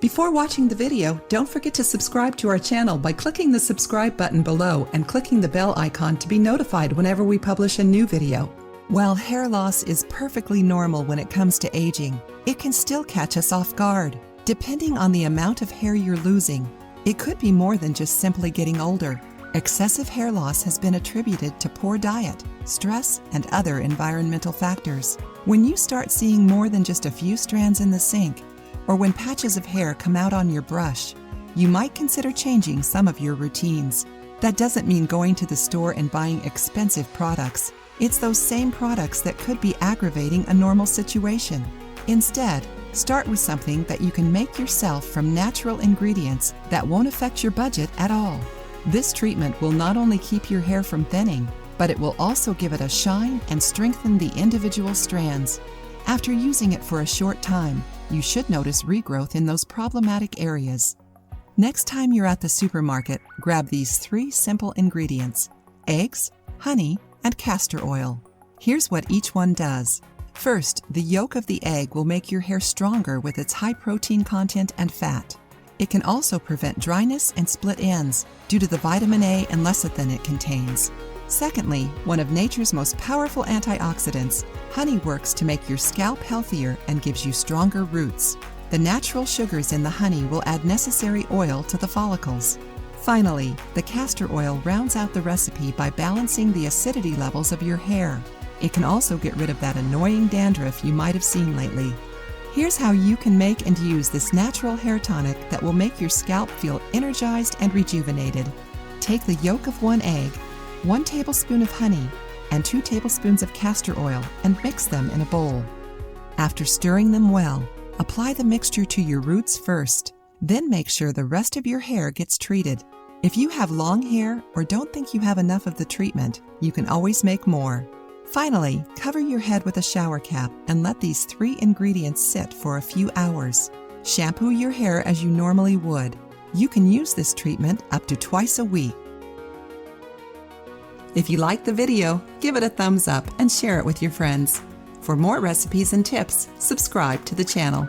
Before watching the video, don't forget to subscribe to our channel by clicking the subscribe button below and clicking the bell icon to be notified whenever we publish a new video. While hair loss is perfectly normal when it comes to aging, it can still catch us off guard. Depending on the amount of hair you're losing, it could be more than just simply getting older. Excessive hair loss has been attributed to poor diet, stress, and other environmental factors. When you start seeing more than just a few strands in the sink, or when patches of hair come out on your brush, you might consider changing some of your routines. That doesn't mean going to the store and buying expensive products. It's those same products that could be aggravating a normal situation. Instead, start with something that you can make yourself from natural ingredients that won't affect your budget at all. This treatment will not only keep your hair from thinning, but it will also give it a shine and strengthen the individual strands. After using it for a short time, you should notice regrowth in those problematic areas. Next time you're at the supermarket, grab these 3 simple ingredients: eggs, honey, and castor oil. Here's what each one does. First, the yolk of the egg will make your hair stronger with its high protein content and fat. It can also prevent dryness and split ends due to the vitamin A and lecithin it contains. Secondly, one of nature's most powerful antioxidants, honey works to make your scalp healthier and gives you stronger roots. The natural sugars in the honey will add necessary oil to the follicles. Finally, the castor oil rounds out the recipe by balancing the acidity levels of your hair. It can also get rid of that annoying dandruff you might have seen lately. Here's how you can make and use this natural hair tonic that will make your scalp feel energized and rejuvenated. Take the yolk of 1 egg, 1 tablespoon of honey, and 2 tablespoons of castor oil and mix them in a bowl. After stirring them well, apply the mixture to your roots first. Then make sure the rest of your hair gets treated. If you have long hair or don't think you have enough of the treatment, you can always make more. Finally, cover your head with a shower cap and let these 3 ingredients sit for a few hours. Shampoo your hair as you normally would. You can use this treatment up to twice a week. If you liked the video, give it a thumbs up and share it with your friends. For more recipes and tips, subscribe to the channel.